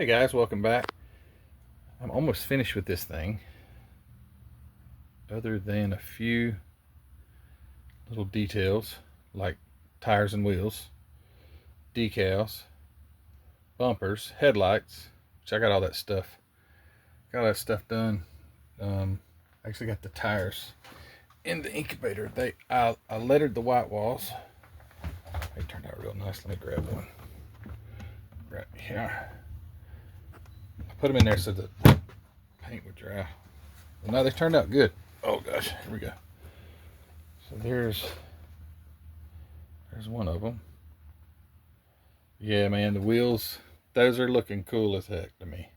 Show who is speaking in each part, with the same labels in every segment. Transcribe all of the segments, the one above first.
Speaker 1: Hey guys, welcome back. I'm almost finished with this thing, other than a few little details like tires and wheels, decals, bumpers, headlights, which I got all that stuff. Got all that stuff done. Actually got the tires in the incubator. I lettered the white walls. They turned out real nice. Let me grab one right here. I put them in there so the paint would dry. Well, no, they turned out good. Oh gosh, here we go. So there's one of them. Yeah, man, the wheels, those are looking cool as heck to me.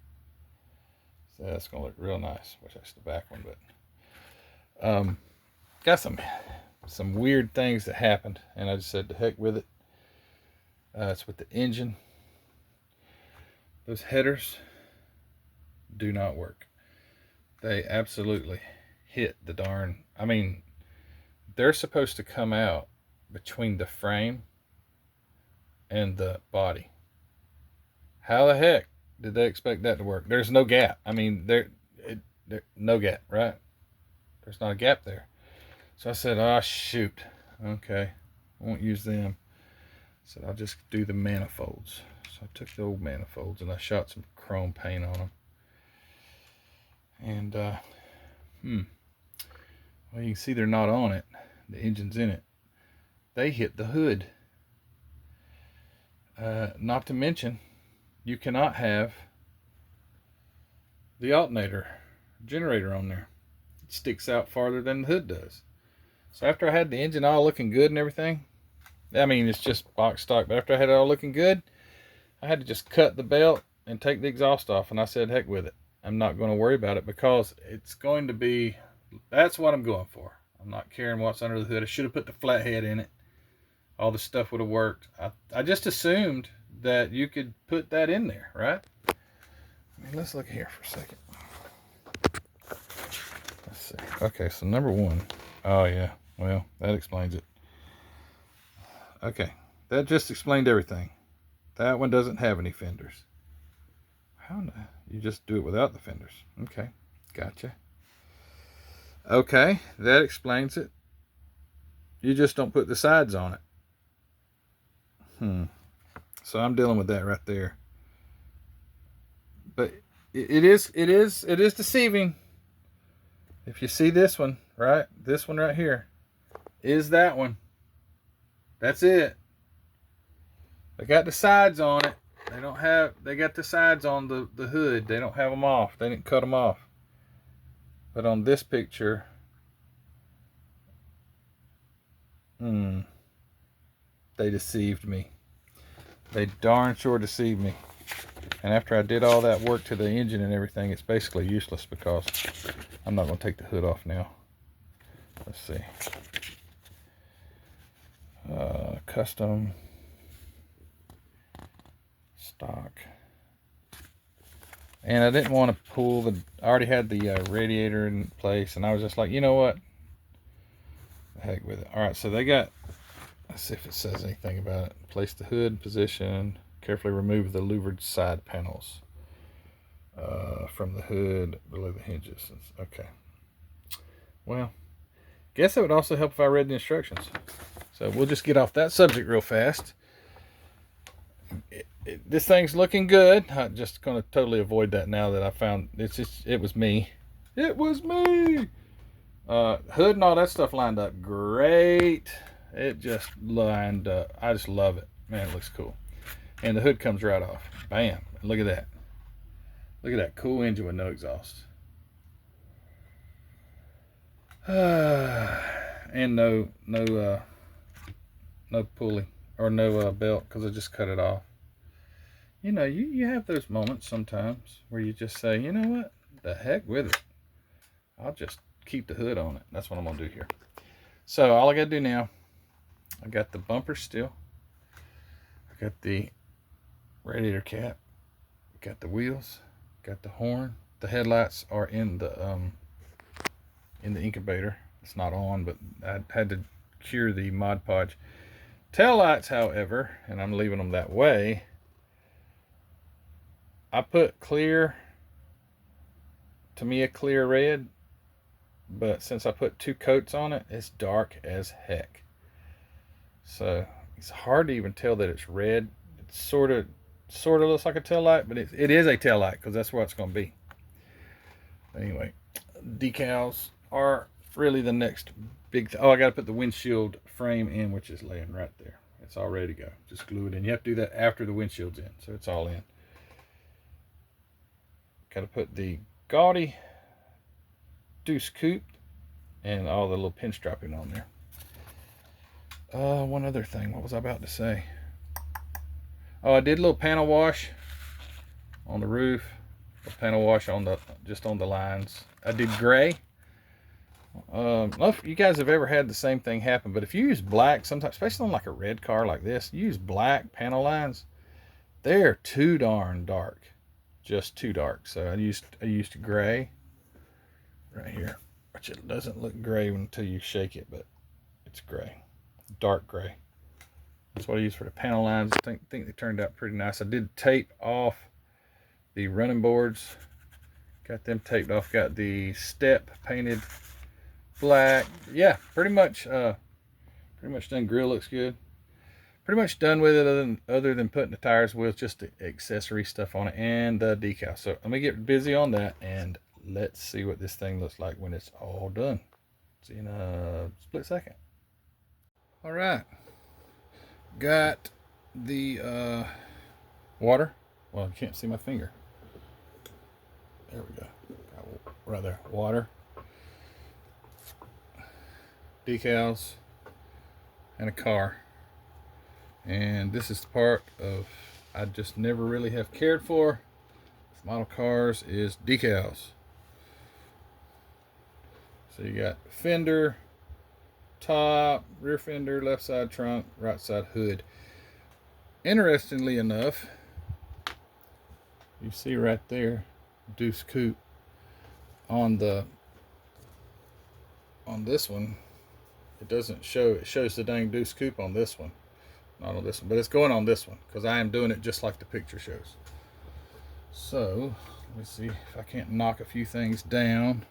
Speaker 1: So that's gonna look real nice. Wish that's the back one, but got some weird things that happened, and I just said to heck with it. It's with the engine. Those headers do not work. They absolutely hit the darn. I mean, they're supposed to come out between the frame and the body. How the heck did they expect that to work? There's no gap. I mean, there no gap, right? There's not a gap there. So I said, oh shoot, okay, I won't use them. I said I'll just do the manifolds. So I took the old manifolds and I shot some chrome paint on them. And well, you can see they're not on it. The engine's in it. They hit the hood. Not to mention, you cannot have the alternator generator on there. It sticks out farther than the hood does. So after I had the engine all looking good and everything, I mean, it's just box stock, but after I had it all looking good, I had to just cut the belt and take the exhaust off, and I said heck with it. I'm not going to worry about it because it's going to be, that's what I'm going for. I'm not caring what's under the hood. I should have put the flathead in it. All the stuff would have worked. I just assumed that you could put that in there, right? I mean, let's look here for a second. Let's see. Okay, so number one. Oh yeah, well, that explains it. Okay, that just explained everything. That one doesn't have any fenders. How no? You just do it without the fenders. Okay, gotcha. Okay, that explains it. You just don't put the sides on it. So I'm dealing with that right there. But it is deceiving. If you see this one, right? This one right here is that one. That's it. They got the sides on it. They got the sides on the hood. They don't have them off. They didn't cut them off. But on this picture, they deceived me. They darn sure deceived me. And after I did all that work to the engine and everything, it's basically useless because I'm not going to take the hood off now. Let's see. Custom. Stock. And I didn't want to pull the, I already had the radiator in place, and I was just like, you know what? The heck with it. Alright, so they got, let's see if it says anything about it. Place the hood in position. Carefully remove the louvered side panels from the hood below the hinges. Okay. Well, guess it would also help if I read the instructions. So we'll just get off that subject real fast. This thing's looking good. I'm just going to totally avoid that now that I found it was me. It was me. Hood and all that stuff lined up great. It just lined up. I just love it. Man, it looks cool. And the hood comes right off. Bam. Look at that. Look at that cool engine with no exhaust. And no pulley or no belt because I just cut it off. You know, you have those moments sometimes where you just say, you know what, the heck with it. I'll just keep the hood on it. That's what I'm going to do here. So all I got to do now, I got the bumper still. I got the radiator cap. Got the wheels. Got the horn. The headlights are in the incubator. It's not on, but I had to cure the Mod Podge. Tail lights, however, and I'm leaving them that way, I put clear, to me a clear red, but since I put 2 coats on it, it's dark as heck. So it's hard to even tell that it's red. It sort of looks like a tail light, but it is a tail light because that's what it's going to be. Anyway, decals are really the next big thing. Oh, I got to put the windshield frame in, which is laying right there. It's all ready to go. Just glue it in. You have to do that after the windshield's in, so it's all in. Got to put the gaudy Deuce Coupe and all the little pinstriping on there. One other thing. What was I about to say? Oh, I did a little panel wash on the roof. A panel wash on the just on the lines. I did gray. I don't know if you guys have ever had the same thing happen, but if you use black, sometimes, especially on like a red car like this, you use black panel lines. They're too darn dark, just too dark. So I used gray right here, which it doesn't look gray until you shake it, but it's gray, dark gray. That's what I use for the panel lines. I think they turned out pretty nice. I did tape off the running boards. Got them taped off. Got the step painted black. Yeah, pretty much done. Grill looks good. Pretty much done with it other than putting the tires, wheels, just the accessory stuff on it and the decal. So let me get busy on that and let's see what this thing looks like when it's all done. See you in a split second. All right. Got the water. Well, you can't see my finger. There we go. Got right there. Water, decals, and a car. And this is the part of I just never really have cared for model cars is decals. So you got fender, top, rear fender, left side trunk, right side hood. Interestingly enough, you see right there Deuce Coupe on this one. It doesn't show, it shows the dang Deuce Coupe on this one, not on this one, but it's going on this one because I am doing it just like the picture shows. So let me see if I can't knock a few things down,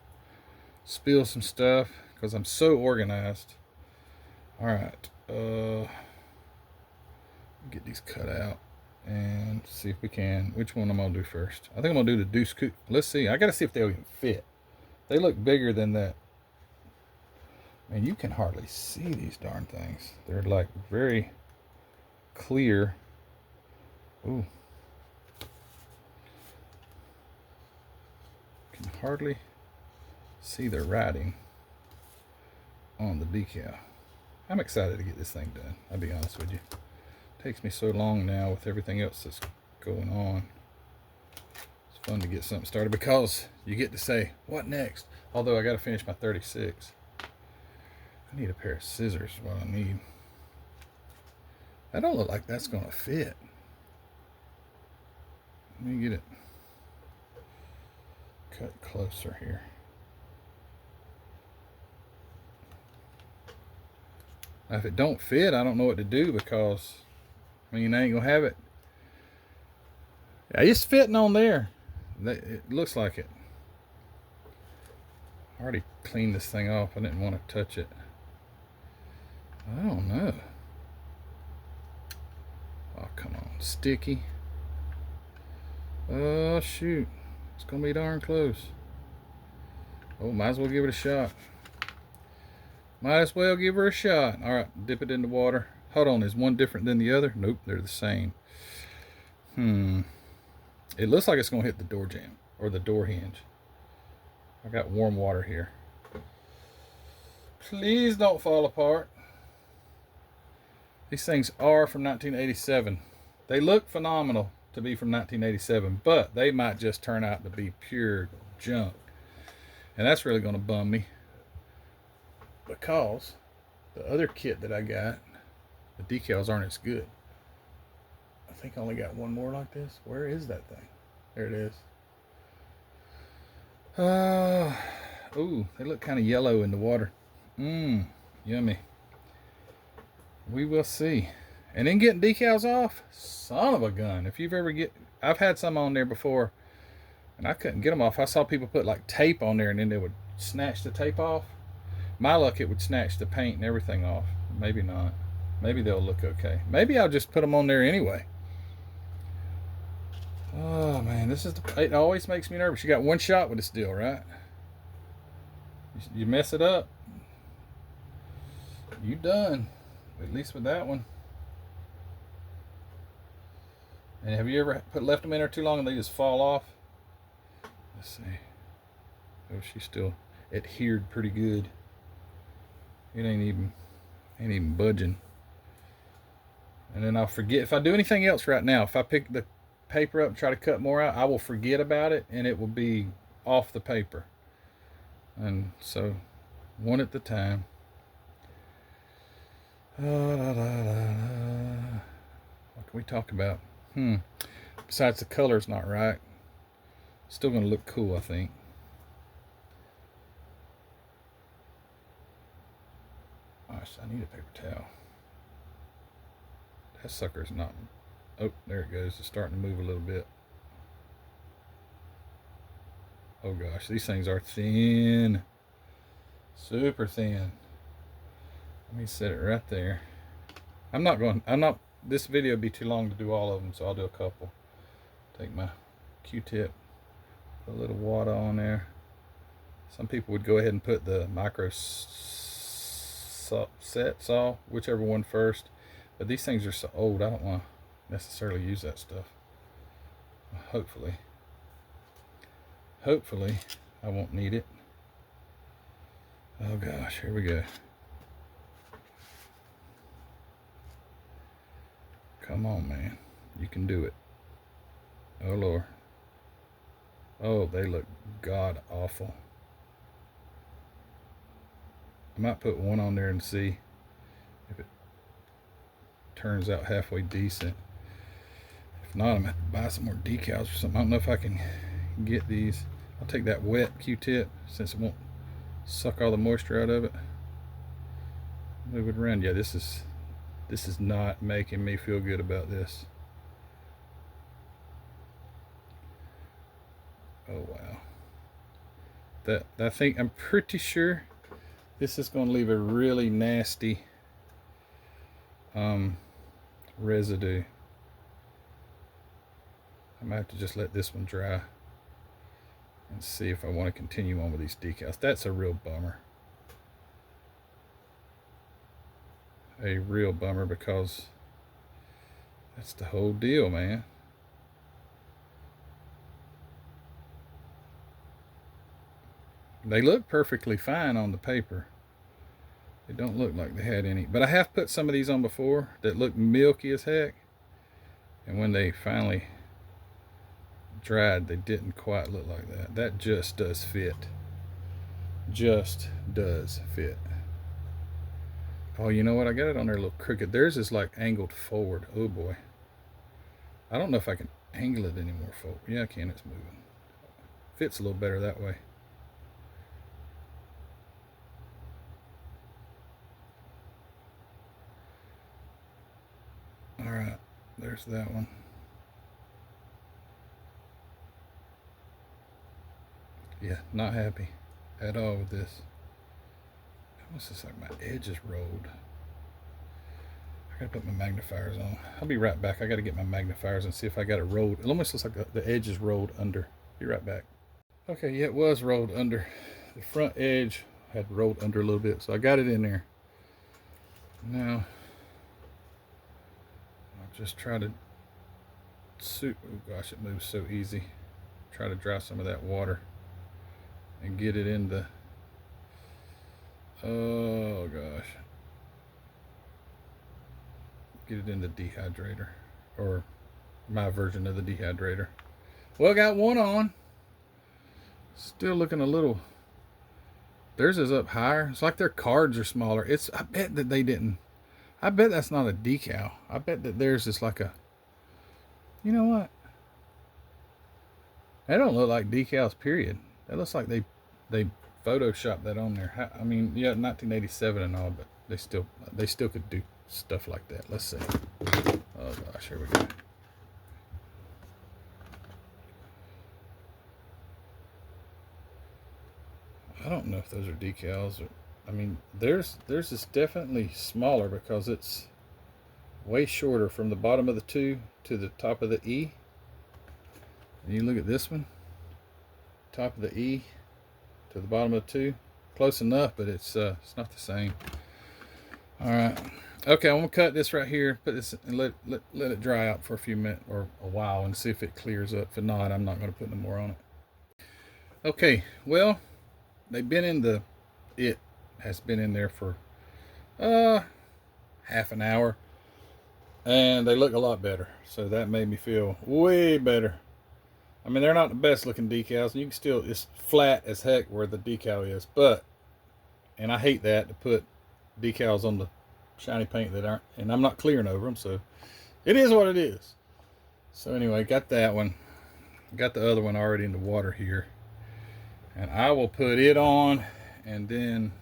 Speaker 1: spill some stuff because I'm so organized. All right, get these cut out and see if we can, which one I'm gonna do first. I think I'm gonna do the Deuce Coupe. Let's see, I gotta see if they'll even fit. They look bigger than that. And you can hardly see these darn things. They're like very clear. Ooh. Can hardly see the writing on the decal. I'm excited to get this thing done, I'll be honest with you. It takes me so long now with everything else that's going on. It's fun to get something started because you get to say, what next? Although I gotta finish my 36. I need a pair of scissors is what I need. That don't look like that's gonna fit. Let me get it cut closer here. Now, if it don't fit, I don't know what to do because, I mean, I ain't gonna have it. Yeah, it's fitting on there. It looks like it. I already cleaned this thing off. I didn't want to touch it. I don't know. Oh, come on. Sticky. Oh, shoot. It's going to be darn close. Oh, might as well give it a shot. Might as well give her a shot. All right, dip it in the water. Hold on, is one different than the other? Nope, they're the same. It looks like it's going to hit the door jamb or the door hinge. I got warm water here. Please don't fall apart. These things are from 1987. They look phenomenal to be from 1987, but they might just turn out to be pure junk. And that's really going to bum me because the other kit that I got, the decals aren't as good. I think I only got one more like this. Where is that thing? There it is. Ooh, they look kind of yellow in the water. Yummy. We will see. And then getting decals off, son of a gun. If you've ever I've had some on there before, and I couldn't get them off. I saw people put like tape on there, and then they would snatch the tape off. My luck, it would snatch the paint and everything off. Maybe not. Maybe they'll look okay. Maybe I'll just put them on there anyway. Oh man, it always makes me nervous. You got one shot with this deal, right? You mess it up, you done. At least with that one. And have you ever left them in there too long and they just fall off? Let's see. Oh, she's still adhered pretty good. It ain't even budging. And then I'll forget if I do anything else right now. If I pick the paper up and try to cut more out, I will forget about it and it will be off the paper. And so, one at a time. What can we talk about? Besides the color's not right. Still gonna look cool, I think. Gosh, I need a paper towel. That sucker's not. Oh, there it goes. It's starting to move a little bit. Oh gosh, these things are thin. Super thin. Let me set it right there. This video would be too long to do all of them, so I'll do a couple. Take my Q-tip, put a little water on there. Some people would go ahead and put the micro set saw, whichever one first. But these things are so old, I don't want to necessarily use that stuff. Hopefully I won't need it. Oh gosh, here we go. Come on, man. You can do it. Oh Lord. Oh, they look god awful. I might put one on there and see if it turns out halfway decent. If not, I'm gonna have to buy some more decals or something. I don't know if I can get these. I'll take that wet Q-tip since it won't suck all the moisture out of it. Move it around. Yeah, this is not making me feel good about this. Oh wow. I'm pretty sure this is going to leave a really nasty residue. I might have to just let this one dry and see if I want to continue on with these decals. That's a real bummer. A real bummer, because that's the whole deal, man. They look perfectly fine on the paper. They don't look like they had any. But I have put some of these on before that look milky as heck. And when they finally dried, they didn't quite look like that. That just does fit. Just does fit. Oh, you know what? I got it on there a little crooked. Theirs is like angled forward. Oh boy. I don't know if I can angle it anymore forward. Yeah, I can. It's moving. Fits a little better that way. Alright, there's that one. Yeah, not happy at all with this. Almost looks like my edge is rolled. I gotta put my magnifiers on. I'll be right back. I gotta get my magnifiers and see if I got it rolled. It almost looks like the edge is rolled under. Be right back. Okay, yeah, it was rolled under. The front edge had rolled under a little bit, so I got it in there. Now, I'll just try to oh gosh, it moves so easy. Try to dry some of that water and get it in the, oh gosh, get it in the dehydrator, or my version of the dehydrator. Well, I got one on. Still looking a little, theirs is up higher. It's like their cards are smaller. I bet that they didn't, I bet that's not a decal. I bet that theirs is like a, you know what? They don't look like decals, period. That looks like they photoshopped that on there. I mean, yeah, 1987 and all, but they still could do stuff like that. Let's see. Oh gosh, here we go. I don't know if those are decals. Or, I mean, theirs is definitely smaller because it's way shorter from the bottom of the 2 to the top of the E. And you look at this one, top of the E to the bottom of the 2. Close enough, but it's not the same. All right. Okay, I'm gonna cut this right here, put this and let it dry out for a few minutes or a while and see if it clears up. If not, I'm not gonna put no more on it. Okay, well, they've been in the, it has been in there for half an hour, and they look a lot better. So that made me feel way better. I mean, they're not the best looking decals, and you can still, it's flat as heck where the decal is, but, and I hate that, to put decals on the shiny paint that aren't, and I'm not clearing over them, so it is what it is. So anyway, got that one, got the other one already in the water here, and I will put it on, and then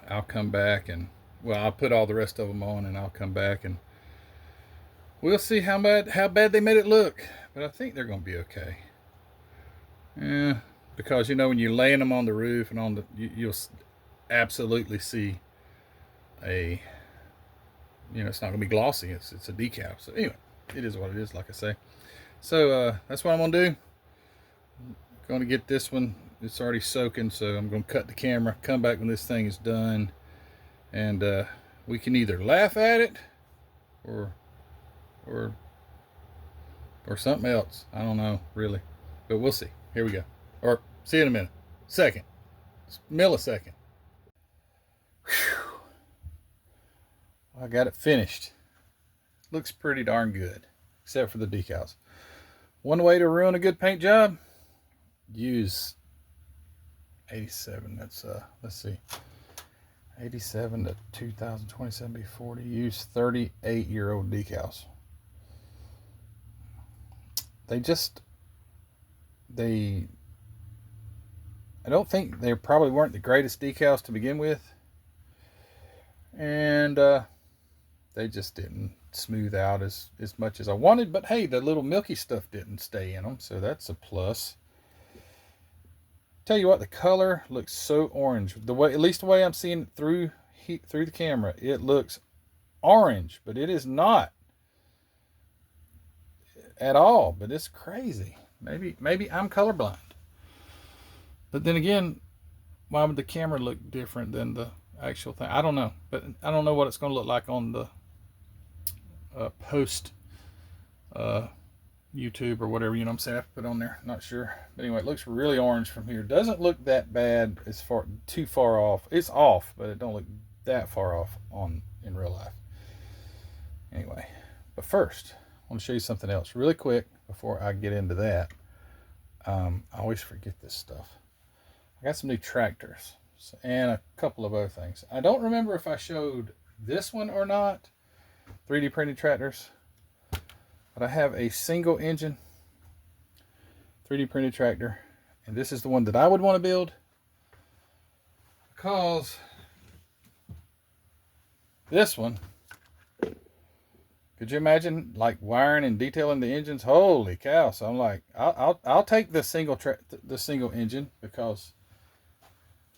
Speaker 1: I'll come back and, well, I'll put all the rest of them on, and I'll come back and we'll see how bad they made it look. But I think they're going to be okay. Yeah, because you know when you're laying them on the roof and on the, you'll absolutely see a, you know, it's not going to be glossy. It's a decal. So anyway, it is what it is, like I say. So that's what I'm going to do. I'm going to get this one. It's already soaking, so I'm going to cut the camera, come back when this thing is done, and we can either laugh at it or something else. I don't know, really. But we'll see. Here we go. Or see you in a minute. Second. Millisecond. Whew. I got it finished. Looks pretty darn good. Except for the decals. One way to ruin a good paint job. Use 87. That's, let's see. 87 to 2027 be 40. Use 38-year-old decals. I don't think they probably weren't the greatest decals to begin with, and they just didn't smooth out as much as I wanted. But hey, the little milky stuff didn't stay in them, so that's a plus. Tell you what, the color looks so orange. The way, at least the way I'm seeing it through the camera, it looks orange, but it is not at all. But it's crazy. Maybe I'm colorblind. But then again, why would the camera look different than the actual thing? I don't know. But I don't know what it's going to look like on the post YouTube or whatever, you know what I'm saying, I have to put on there. Not sure. But anyway, it looks really orange from here. Doesn't look that bad as far, too far off. It's off, but it don't look that far off in real life. Anyway, but first, I want to show you something else really quick before I get into that. I always forget this stuff. I got some new tractors and a couple of other things. I don't remember if I showed this one or not, 3D printed tractors, but I have a single engine 3D printed tractor, and this is the one that I would want to build, because this one, could you imagine like wiring and detailing the engines? Holy cow. So I'm like, I'll take the single engine, because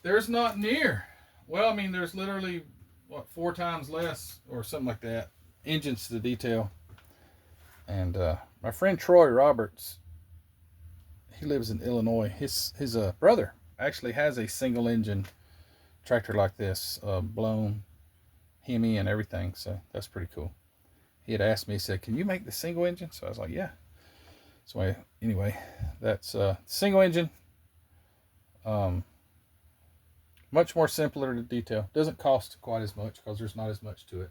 Speaker 1: there's not near, well, I mean, there's literally what, 4 times less or something like that engines to detail. And my friend Troy Roberts, he lives in Illinois. His brother actually has a single engine tractor like this, blown Hemi and everything. So that's pretty cool. He had asked me, he said, can you make the single engine? So I was like, yeah. So anyway, that's single engine. Much more simpler to detail. Doesn't cost quite as much because there's not as much to it.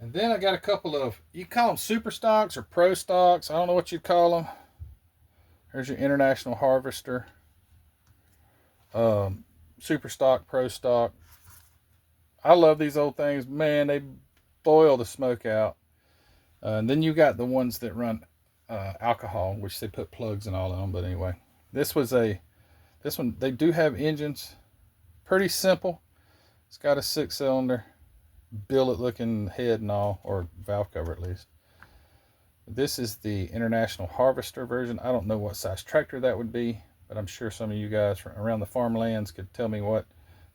Speaker 1: And then I got a couple of, you call them super stocks or pro stocks. I don't know what you'd call them. There's your International Harvester. Super stock, pro stock. I love these old things. Man, they boil the smoke out. And then you got the ones that run alcohol, which they put plugs and all of them. But anyway, this one, they do have engines. Pretty simple. It's got a 6-cylinder billet looking head and all, or valve cover at least. This is the International Harvester version. I don't know what size tractor that would be, but I'm sure some of you guys from around the farmlands could tell me what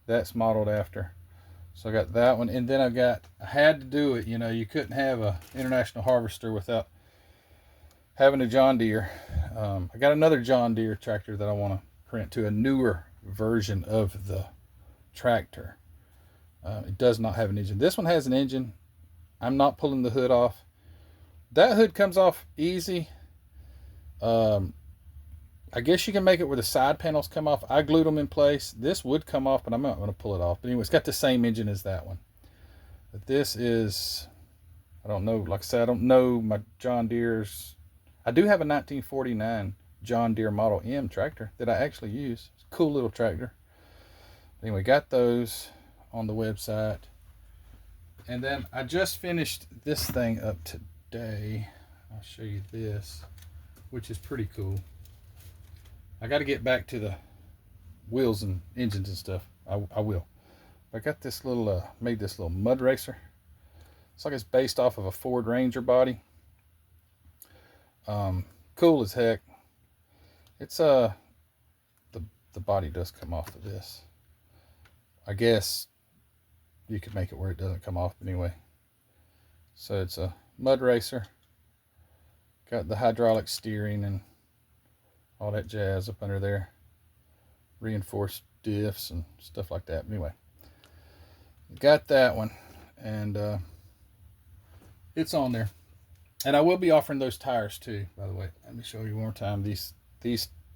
Speaker 1: that's modeled after. So I got that one, and then I had to do it. You know, you couldn't have a International Harvester without having a John Deere. I got another John Deere tractor that I want to print to a newer version of the tractor. It does not have an engine. This one has an engine. I'm not pulling the hood off. That hood comes off easy. I guess you can make it where the side panels come off. I glued them in place. This would come off, but I'm not going to pull it off. But anyway, it's got the same engine as that one. But this is, I don't know. Like I said, I don't know my John Deere's. I do have a 1949 John Deere Model M tractor that I actually use. It's a cool little tractor. Anyway, got those on the website. And then I just finished this thing up today. I'll show you this, which is pretty cool. I got to get back to the wheels and engines and stuff. I will. I got this little, made this little mud racer. It's like it's based off of a Ford Ranger body. Cool as heck. It's the body does come off of this. I guess you could make it where it doesn't come off, but anyway. So it's a mud racer. Got the hydraulic steering and all that jazz up under there. Reinforced diffs and stuff like that. But anyway, got that one, and it's on there. And I will be offering those tires too, by the way. Let me show you one more time. These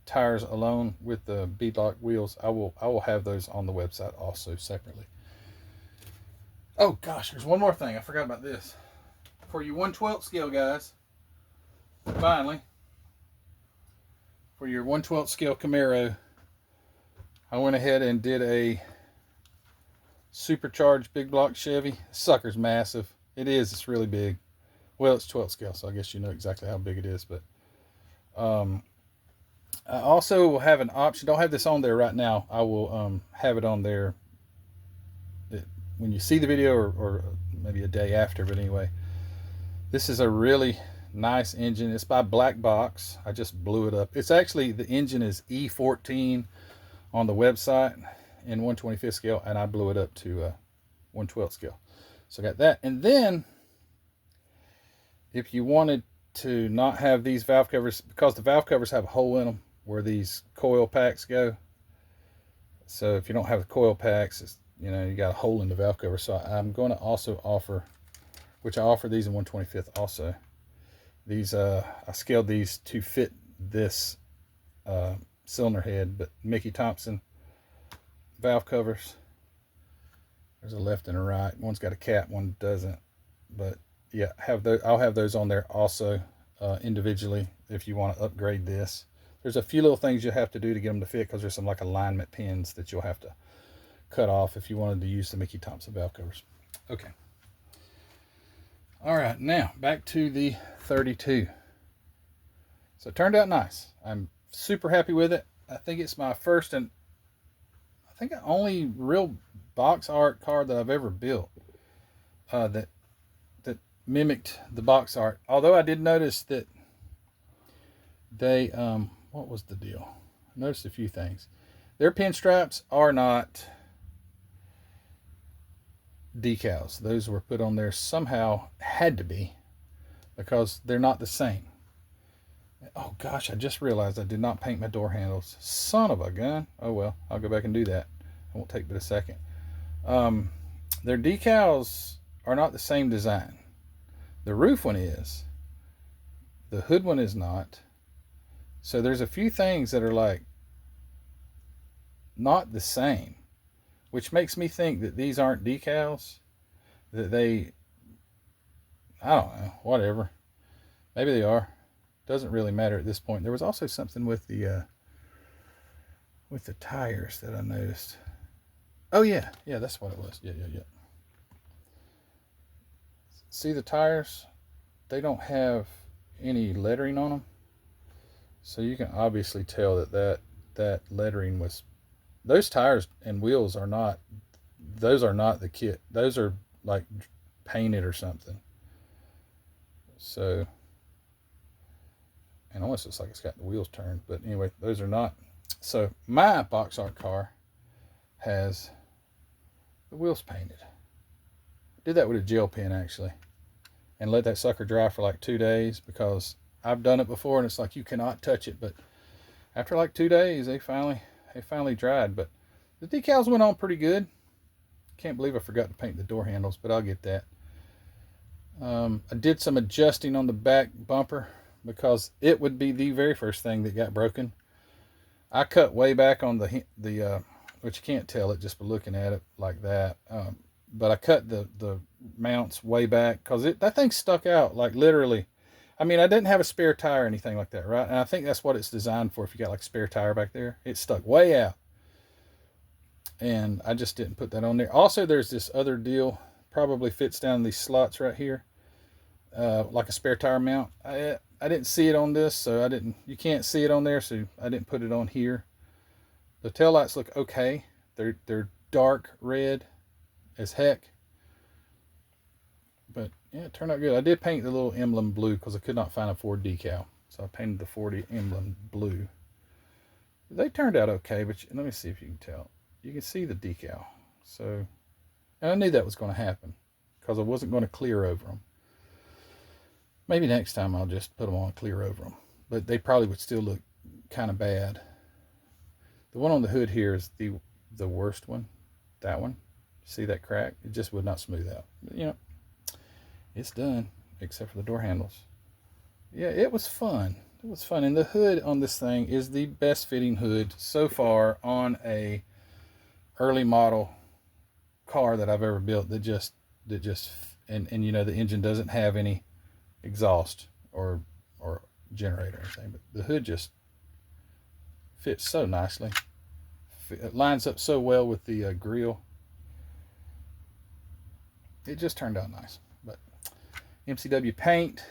Speaker 1: tires alone with the beadlock wheels, I will have those on the website also separately. Oh gosh, there's one more thing. I forgot about this. For you 1/12 scale guys, finally, for your 1/12 scale Camaro, I went ahead and did a supercharged big block Chevy. This sucker's massive. It is. It's really big. Well, it's 12 scale, so I guess you know exactly how big it is. But I also will have an option. Don't have this on there right now. I will have it on there when you see the video, or maybe a day after. But anyway, this is a really nice engine. It's by Black Box. I just blew it up. It's actually, the engine is E14 on the website in 1/25 scale, and I blew it up to 1/12 scale. So I got that. And then if you wanted to not have these valve covers, because the valve covers have a hole in them where these coil packs go. So if you don't have the coil packs, it's, you know, you got a hole in the valve cover. So I'm going to also offer, which I offer these in 1/25 also. These I scaled these to fit this cylinder head, but Mickey Thompson valve covers. There's a left and a right. One's got a cap, one doesn't. But yeah, I'll have those on there also individually if you want to upgrade this. There's a few little things you have to do to get them to fit, because there's some like alignment pins that you'll have to cut off if you wanted to use the Mickey Thompson valve covers. Okay. All right, now back to the 32. So it turned out nice. I'm super happy with it. I think it's my first and I think only real box art car that I've ever built that mimicked the box art. Although I did notice that they what was the deal? I noticed a few things. Their pinstripes are not decals. Those were put on there somehow, had to be, because they're not the same. Oh gosh, I just realized I did not paint my door handles. Son of a gun. Oh well, I'll go back and do that. It won't take but a second. Their decals are not the same design. The roof one is. The hood one is not. So there's a few things that are like not the same, which makes me think that these aren't decals. That they, I don't know, whatever. Maybe they are. Doesn't really matter at this point. There was also something with the tires that I noticed. Oh yeah, that's what it was. Yeah. See the tires? They don't have any lettering on them, so you can obviously tell that lettering was. Those tires and wheels are not. Those are not the kit. Those are like painted or something. So. And almost looks like it's got the wheels turned, but anyway, those are not So my box art car has the wheels painted. Did that with a gel pen actually, and let that sucker dry for like 2 days, because I've done it before and it's like you cannot touch it. But after like 2 days, they finally dried. But the decals went on pretty good. Can't believe I forgot to paint the door handles, but I'll get that. I did some adjusting on the back bumper because it would be the very first thing that got broken. I cut way back on the which you can't tell it just by looking at it like that. But I cut the mounts way back because that thing stuck out like literally. I mean, I didn't have a spare tire or anything like that, right? And I think that's what it's designed for. If you got like a spare tire back there, it stuck way out. And I just didn't put that on there. Also, there's this other deal, probably fits down these slots right here, like a spare tire mount. I didn't see it on this, so you can't see it on there, so I didn't put it on here. The taillights look okay. They're dark red as heck. But yeah, it turned out good. I did paint the little emblem blue because I could not find a Ford decal. So I painted the Ford emblem blue. They turned out okay, but let me see if you can tell. You can see the decal. So, and I knew that was going to happen because I wasn't going to clear over them. Maybe next time I'll just put them on clear over them. But they probably would still look kind of bad. The one on the hood here is the worst one. That one. See that crack? It just would not smooth out. But, you know, it's done, except for the door handles. Yeah, it was fun. It was fun. And the hood on this thing is the best fitting hood so far on a early model car that I've ever built. And you know, the engine doesn't have any exhaust or generator or anything, but the hood just fits so nicely. It lines up so well with the grill. It just turned out nice. But MCW paint,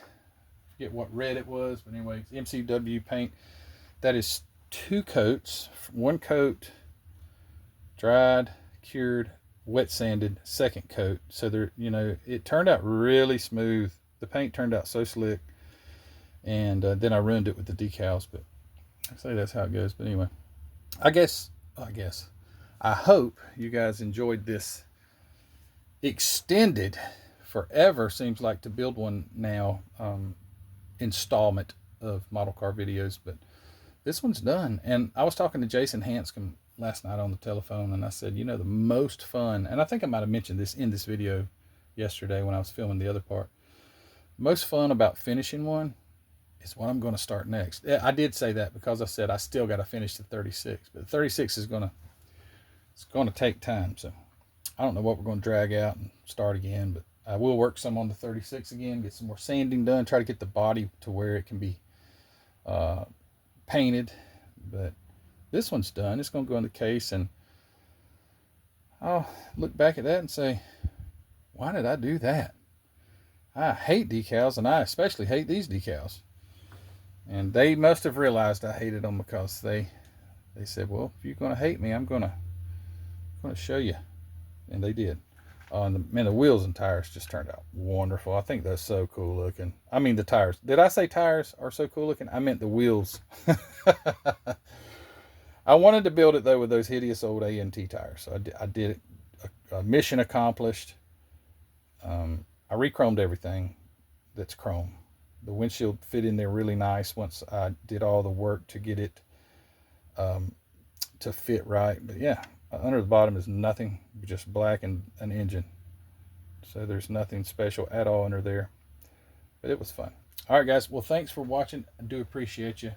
Speaker 1: forget what red it was, but anyway, MCW paint. That is 2 coats. 1 coat dried, cured, wet sanded, 2nd coat. So there, you know, it turned out really smooth. The paint turned out so slick, and then I ruined it with the decals. But I say that's how it goes. But anyway, I hope you guys enjoyed this extended, forever seems like to build one now, installment of model car videos. But this one's done. And I was talking to Jason Hanscom last night on the telephone, and I said, you know, the most fun, and I think I might have mentioned this in this video yesterday when I was filming the other part, most fun about finishing one is what I'm going to start next. I did say that because I said I still got to finish the 36, but the 36 is going to take time. So I don't know what we're going to drag out and start again, but I will work some on the 36 again, get some more sanding done, try to get the body to where it can be painted. But this one's done. It's going to go in the case, and I'll look back at that and say, why did I do that? I hate decals, and I especially hate these decals. And they must have realized I hated them, because they said, well, if you're going to hate me, I'm going to show you. And they did. And the wheels and tires just turned out wonderful. I think that's so cool looking. I mean, the tires. Did I say tires are so cool looking? I meant the wheels. I wanted to build it, though, with those hideous old A&T tires. So I did it. Mission accomplished. I re-chromed everything that's chrome. The windshield fit in there really nice once I did all the work to get it to fit right. But yeah, under the bottom is nothing, just black and an engine. So there's nothing special at all under there. But it was fun. All right, guys. Well, thanks for watching. I do appreciate you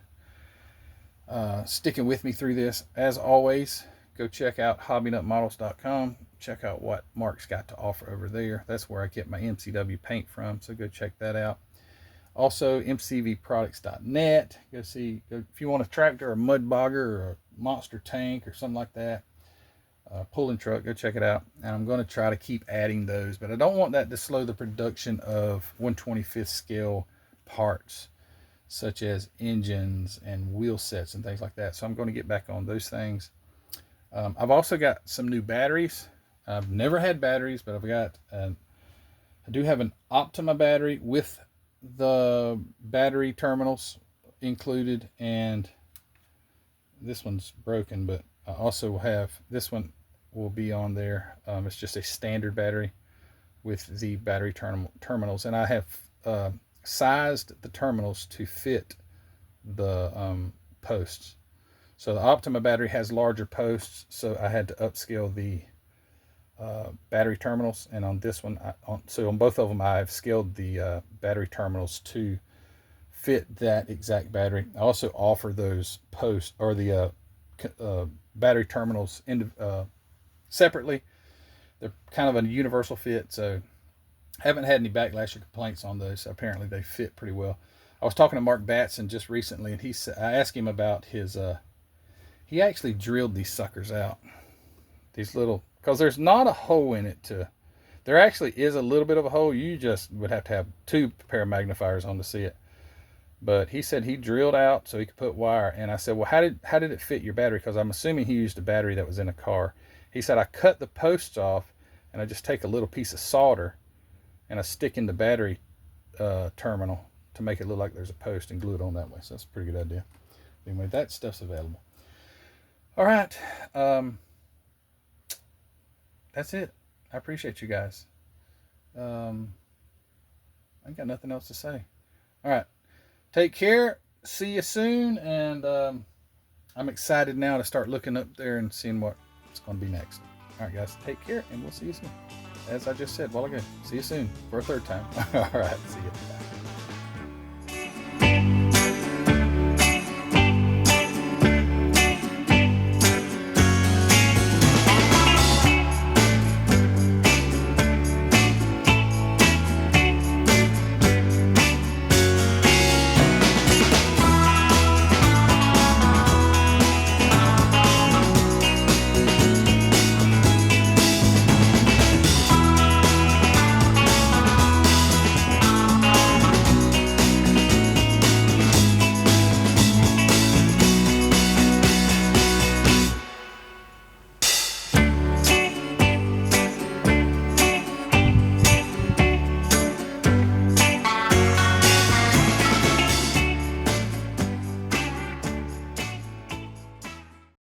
Speaker 1: sticking with me through this. As always, go check out hobbynutmodels.com. Check out what Mark's got to offer over there. That's where I get my MCW paint from, so go check that out. Also, mcvproducts.net. Go if you want a tractor, or a mud bogger, or a monster tank, or something like that, pulling truck, go check it out. And I'm going to try to keep adding those, but I don't want that to slow the production of 1/25th scale parts, such as engines and wheel sets and things like that. So I'm going to get back on those things. I've also got some new batteries. I've never had batteries, but I do have an Optima battery with the battery terminals included, and this one's broken, but I also will have this one will be on there. It's just a standard battery with the battery terminals, and I have sized the terminals to fit the posts. So the Optima battery has larger posts, so I had to upscale the battery terminals. And on this one, so on both of them, I've scaled the battery terminals to fit that exact battery. I also offer those posts or the battery terminals separately. They're kind of a universal fit, so haven't had any backlash or complaints on those. Apparently they fit pretty well. I was talking to Mark Batson just recently, and I asked him about his he actually drilled these suckers out, these little, because there's not a hole in it there actually is a little bit of a hole. You just would have to have 2 pair of magnifiers on to see it. But he said he drilled out so he could put wire. And I said, well, how did it fit your battery? Because I'm assuming he used a battery that was in a car. He said, I cut the posts off, and I just take a little piece of solder and I stick in the battery terminal to make it look like there's a post and glue it on that way. So that's a pretty good idea. Anyway, that stuff's available. All right. That's it. I appreciate you guys. I ain't got nothing else to say. All right. Take care. See you soon. And I'm excited now to start looking up there and seeing what's going to be next. All right, guys. Take care, and we'll see you soon. As I just said a while ago, see you soon for a 3rd time. All right. See you. Bye.